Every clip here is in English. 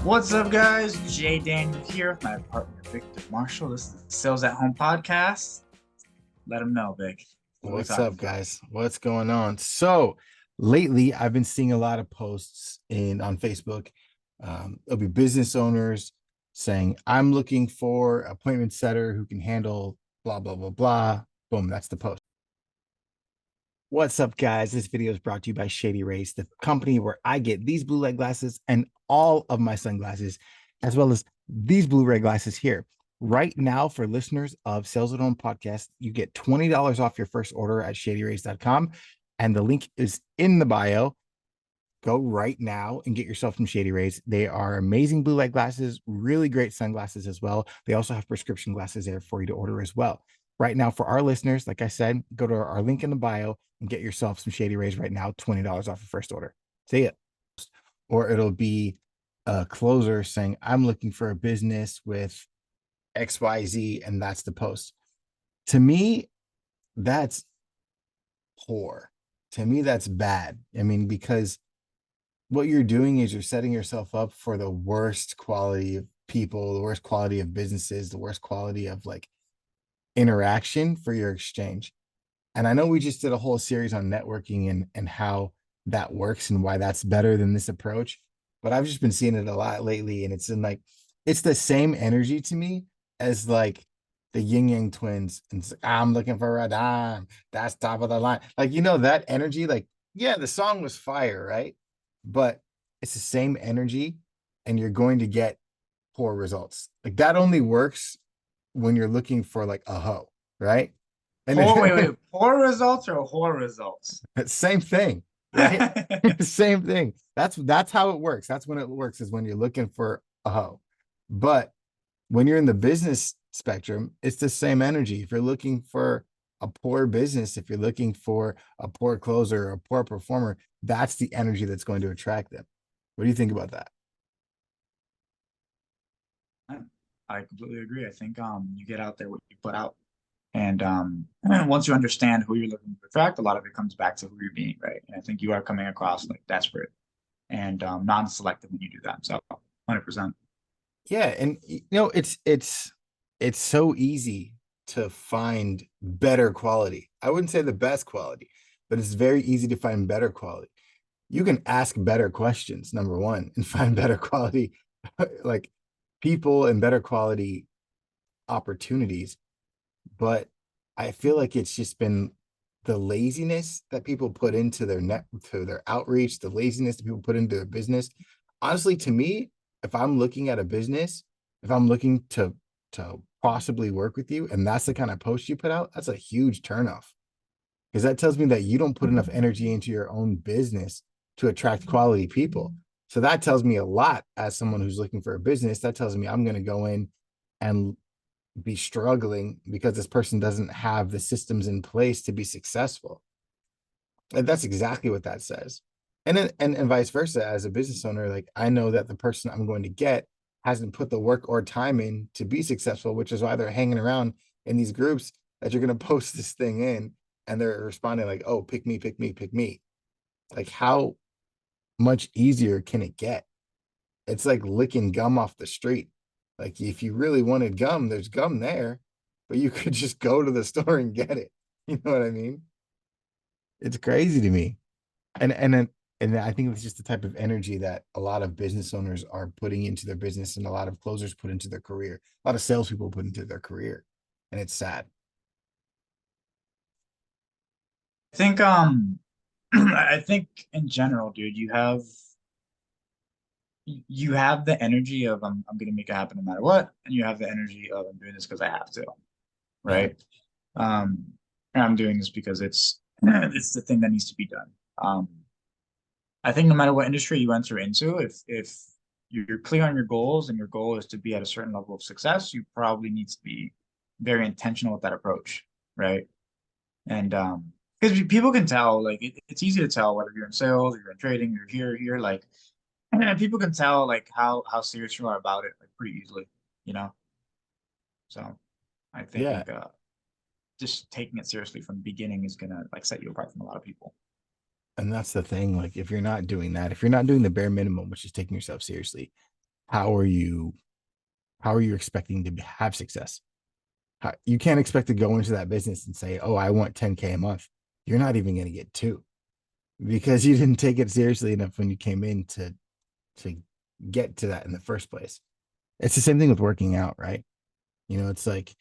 What's up, guys? Jaydaniel here with my partner Victor Marshall. This is the Sales at Home podcast. Let them know, Vic. What are we What's talking up, about? guys? What's going on? So lately, I've been seeing a lot of posts on Facebook. It'll be business owners saying, "I'm looking for appointment setter who can handle blah blah blah blah." Boom, that's the post. What's up, guys? This video is brought to you by Shady Rays, the company where I get these blue light glasses and all of my sunglasses, as well as these Blu-ray glasses here. Right now, for listeners of Sales at Home podcast, you get $20 off your first order at shadyrays.com. And the link is in the bio. Go right now and get yourself some Shady Rays. They are amazing blue light glasses, really great sunglasses as well. They also have prescription glasses there for you to order as well. Right now, for our listeners, like I said, go to our link in the bio and get yourself some Shady Rays right now, $20 off your first order. See it. Or it'll be a closer saying, "I'm looking for a business with XYZ," and that's the post. To me, that's poor. To me, that's bad. I mean, because what you're doing is you're setting yourself up for the worst quality of people, the worst quality of businesses, the worst quality of like interaction for your exchange. And I know we just did a whole series on networking and how that works and why that's better than this approach. But I've just been seeing it a lot lately, and it's the same energy to me as like the Yin Yang twins. And it's like, "I'm looking for a dime. That's top of the line." Like, that energy, like, yeah, the song was fire, right? But it's the same energy, and you're going to get poor results. Like that only works when you're looking for like a hoe, right? And Poor, wait, then wait. Poor results or whore results? same thing, right? Same thing. That's how it works. That's when it works, is when you're looking for a hoe. But when you're in the business spectrum, it's the same energy. If you're looking for a poor business, if you're looking for a poor closer or a poor performer, that's the energy that's going to attract them. What do you think about that? I completely agree. I think you get out there what you put out. And once you understand who you're looking to attract, a lot of it comes back to who you're being, right? And I think you are coming across like desperate and non-selective when you do that. So 100%. Yeah, and it's so easy to find better quality. I wouldn't say the best quality, but it's very easy to find better quality. You can ask better questions, number one, and find better quality like people and better quality opportunities. But I feel like it's just been the laziness that people put into their outreach, the laziness that people put into their business. Honestly, to me, if I'm looking at a business, if I'm looking to possibly work with you, and that's the kind of post you put out, that's a huge turnoff. Because that tells me that you don't put enough energy into your own business to attract quality people. So that tells me a lot as someone who's looking for a business. That tells me I'm going to go in and be struggling because this person doesn't have the systems in place to be successful. And that's exactly what that says. And vice versa, as a business owner, like I know that the person I'm going to get hasn't put the work or time in to be successful, which is why they're hanging around in these groups that you're going to post this thing in, and they're responding like, "Oh, pick me, pick me, pick me." Like, how much easier can it get? It's like licking gum off the street. Like, if you really wanted gum, there's gum there, but you could just go to the store and get it. You know what I mean? It's crazy to me. And I think it's just the type of energy that a lot of business owners are putting into their business, and a lot of closers put into their career. A lot of salespeople put into their career, and it's sad. I think I think in general, dude, you have the energy of I'm gonna make it happen no matter what, and you have the energy of I'm doing this because I have to, Yeah. right? Um, and I'm doing this because it's the thing that needs to be done. Um, I think no matter what industry you enter into, if you're clear on your goals and your goal is to be at a certain level of success, you probably need to be very intentional with that approach, right? And because people can tell, like it's easy to tell whether you're in sales or you're in trading, you're here, like and people can tell like how serious you are about it, like pretty easily, you know. So I Yeah. think just taking it seriously from the beginning is gonna like set you apart from a lot of people. And that's the thing. Like, if you're not doing that, if you're not doing the bare minimum, which is taking yourself seriously, how are you expecting to have success? You can't expect to go into that business and say, oh, I want 10K a month. You're not even going to get two, because you didn't take it seriously enough when you came in to get to that in the first place. It's the same thing with working out, right? It's like,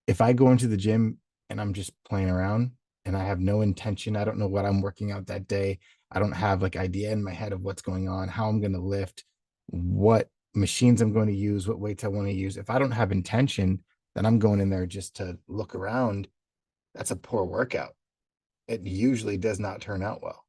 if I go into the gym and I'm just playing around and I have no intention, I don't know what I'm working out that day. I don't have like idea in my head of what's going on, how I'm going to lift, what machines I'm going to use, what weights I want to use. If I don't have intention, then I'm going in there just to look around. That's a poor workout. It usually does not turn out well.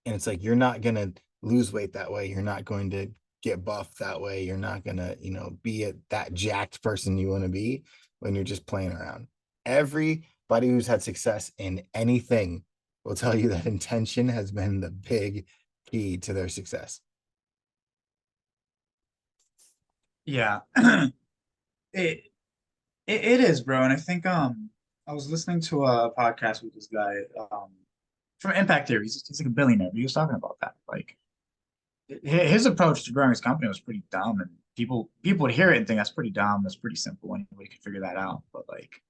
And it's like, you're not going to lose weight that way. You're not going to get buff that way. You're not going to, be that jacked person you want to be when you're just playing around. Everybody who's had success in anything will tell you that intention has been the big key to their success. Yeah. It it is, bro. And I think I was listening to a podcast with this guy from Impact Theory. He's like a billionaire. But he was talking about that. Like his approach to growing his company was pretty dumb, and people would hear it and think that's pretty dumb. That's pretty simple. Anybody could figure that out. But like,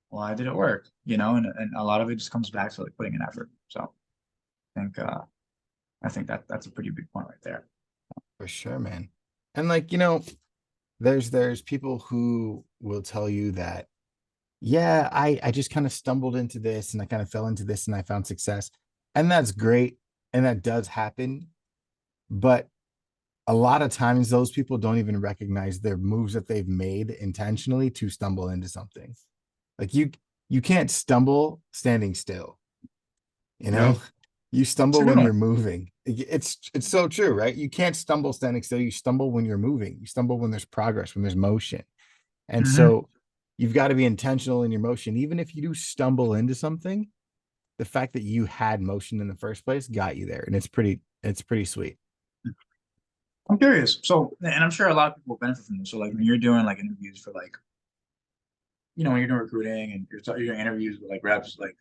why did it work? And a lot of it just comes back to like putting in effort. So think I think that's a pretty big point right there. For sure, man. And like, there's people who will tell you that, yeah, I just kind of stumbled into this and I kind of fell into this and I found success. And that's great. And that does happen. But a lot of times those people don't even recognize their moves that they've made intentionally to stumble into something. Like you can't stumble standing still. Yep. You It's stumble a good when one. you're moving. It's so true, right? You can't stumble standing still. You stumble when you're moving. You stumble when there's progress, when there's motion. And Hmm. so you've got to be intentional in your motion. Even if you do stumble into something, the fact that you had motion in the first place got you there. And it's pretty sweet. I'm curious. So, and I'm sure a lot of people benefit from this. So, like when you're doing like interviews for like, when you're doing recruiting and you're doing interviews with like reps, like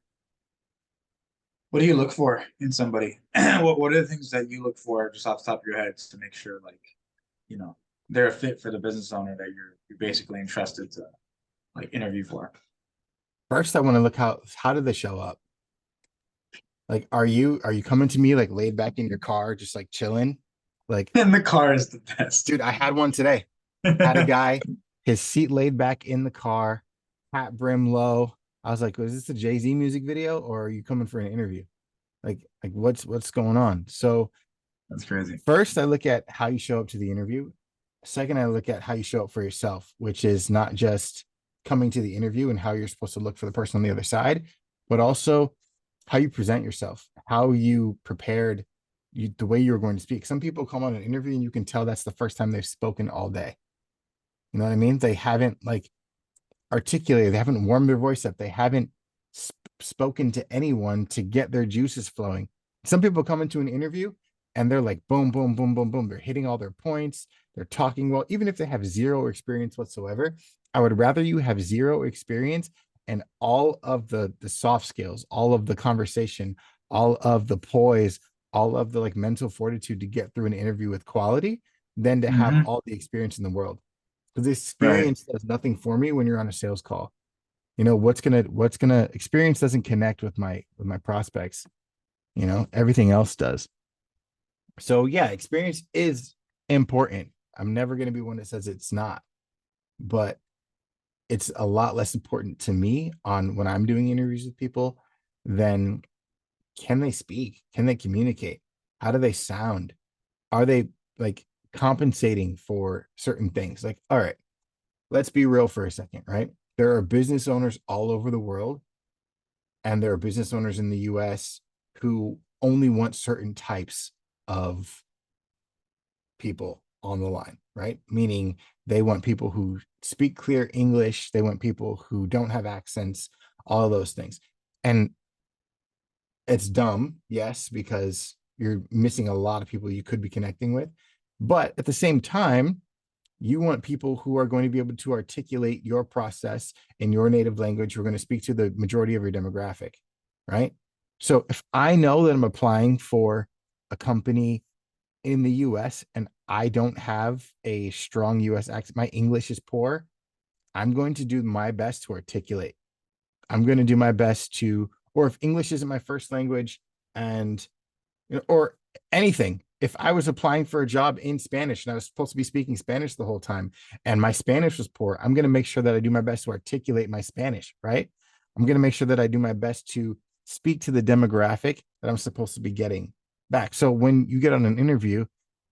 what do you look for in somebody? What are the things that you look for just off the top of your head to make sure like, you know, they're a fit for the business owner that you're basically entrusted to like interview for? First, I want to look how did they show up? Like, are you coming to me like laid back in your car, just like chilling? Like, And the car is the best. dude, I had one today. Had a guy, his seat laid back in the car, hat brim low. I was like, was this a Jay-Z music video or are you coming for an interview? Like what's going on? So That's crazy. first I look at how you show up to the interview. Second, I look at how you show up for yourself, which is not just coming to the interview and how you're supposed to look for the person on the other side, but also how you present yourself, how you prepared, the way you're going to speak. Some people come on an interview and you can tell that's the first time they've spoken all day. You know what I mean? They haven't like articulated, they haven't warmed their voice up, they haven't spoken to anyone to get their juices flowing. Some people come into an interview and they're like, boom, boom, boom, boom, boom. They're hitting all their points. They're talking well, even if they have zero experience whatsoever. I would rather you have zero experience and all of the soft skills, all of the conversation, all of the poise, all of the like mental fortitude to get through an interview with quality than to have Hmm. all the experience in the world. Because Right. experience does nothing for me when you're on a sales call. What's gonna experience doesn't connect with my prospects. Everything else does. So yeah, experience is important. I'm never going to be one that says it's not, but it's a lot less important to me on when I'm doing interviews with people than can they speak? Can they communicate? How do they sound? Are they like compensating for certain things? Like, all right, let's be real for a second, right? There are business owners all over the world, and there are business owners in the US who only want certain types of people on the line, right? Meaning they want people who speak clear English, they want people who don't have accents, all of those things. And it's dumb, yes, because you're missing a lot of people you could be connecting with. But at the same time, you want people who are going to be able to articulate your process in your native language, who are going to speak to the majority of your demographic, right? So if I know that I'm applying for a company in the US and I don't have a strong US accent, my English is poor, I'm going to do my best to articulate. I'm going to do my best to, or if English isn't my first language, and or anything, if I was applying for a job in Spanish and I was supposed to be speaking Spanish the whole time and my Spanish was poor, I'm going to make sure that I do my best to articulate my Spanish, right? I'm going to make sure that I do my best to speak to the demographic that I'm supposed to be getting back. So when you get on an interview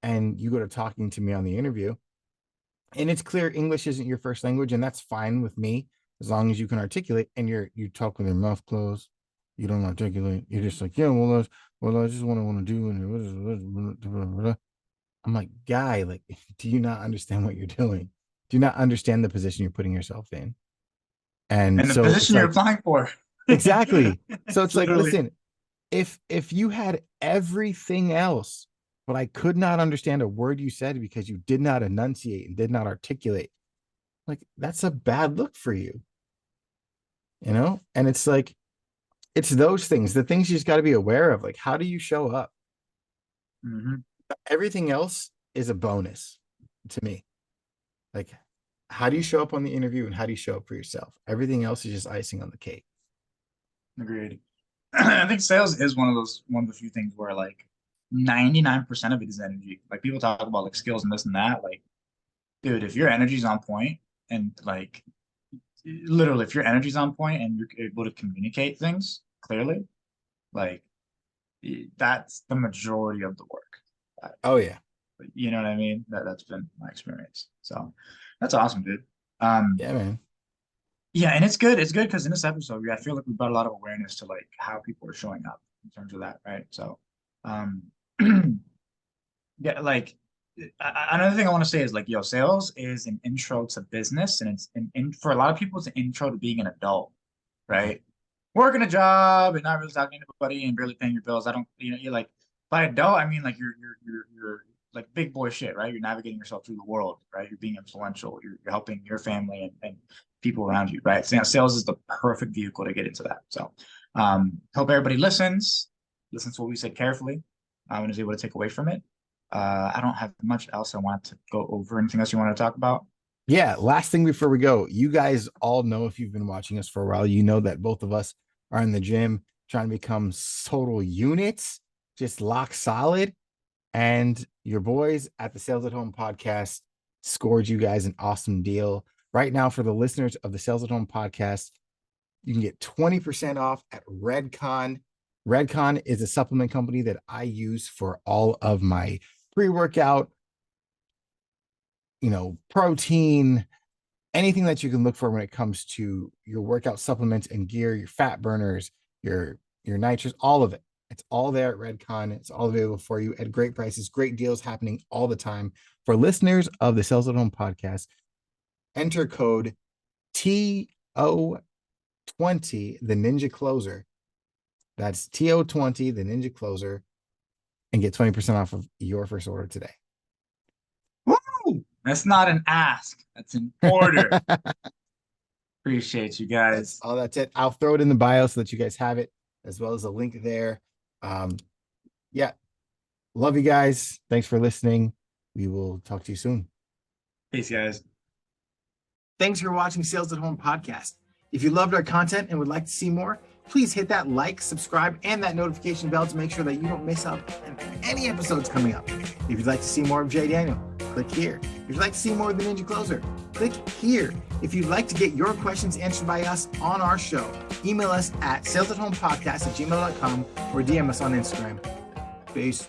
and you go to talking to me on the interview, and it's clear English isn't your first language, and that's fine with me as long as you can articulate and you talk with your mouth closed, you don't articulate, you're just like, yeah, well, I just want to do, and I'm like, guy, like, do you not understand what you're doing? Do you not understand the position you're putting yourself in? And And the so it's position you're like, applying for. exactly. So it's like, Literally. listen, if you had everything else, but I could not understand a word you said because you did not enunciate and did not articulate, like, that's a bad look for you, you know? And it's like, it's those things, the things you just got to be aware of. Like, how do you show up? Mhm. Everything else is a bonus to me. Like, how do you show up on the interview and how do you show up for yourself? Everything else is just icing on the cake. Agreed. I think sales is one of the few things where like 99% of it is energy. Like people talk about like skills and this and that. Like, dude, if your energy's on point and like literally if your energy's on point and you're able to communicate things clearly, like that's the majority of the work. Oh yeah. You know what I mean? That's been my experience. So that's awesome, dude. Um, Yeah, man. yeah, and it's good. It's good because in this episode, I feel like we brought a lot of awareness to like how people are showing up in terms of that, right? So, um, yeah, like another thing I want to say is like, yo, sales is an intro to business, and it's for a lot of people, it's an intro to being an adult, right? Working a job and not really talking to anybody and barely paying your bills. I don't, you're like by adult, I mean like you're like big boy shit, right? You're navigating yourself through the world, right? You're being influential. You're helping your family and people around you, right? So yeah, sales is the perfect vehicle to get into that. So hope everybody listens to what we said carefully, and is able to take away from it. I don't have much else I want to go over. Anything else you want to talk about? Yeah, last thing before we go, you guys all know, if you've been watching us for a while, you know that both of us are in the gym trying to become total units, just lock solid. And your boys at the Sales at Home podcast scored you guys an awesome deal. Right now, for the listeners of the Sales at Home podcast, you can get 20% off at Redcon. Redcon is a supplement company that I use for all of my pre-workout, protein, anything that you can look for when it comes to your workout supplements and gear, your fat burners, your nitrous, all of it. It's all there at Redcon. It's all available for you at great prices, great deals happening all the time. For listeners of the Sales at Home podcast, enter code TO20, the Ninja Closer. That's TO20, the Ninja Closer, and get 20% off of your first order today. Woo! That's not an ask. That's an order. Appreciate you guys. That's it. I'll throw it in the bio so that you guys have it, as well as a link there. Yeah. Love you guys. Thanks for listening. We will talk to you soon. Peace, guys. Thanks for watching Sales at Home podcast. If you loved our content and would like to see more, please hit that like, subscribe, and that notification bell to make sure that you don't miss out on any episodes coming up. If you'd like to see more of Jaydaniel, click here. If you'd like to see more of the Ninja Closer, click here. If you'd like to get your questions answered by us on our show, email us at salesathomepodcast@gmail.com or DM us on Instagram. Peace.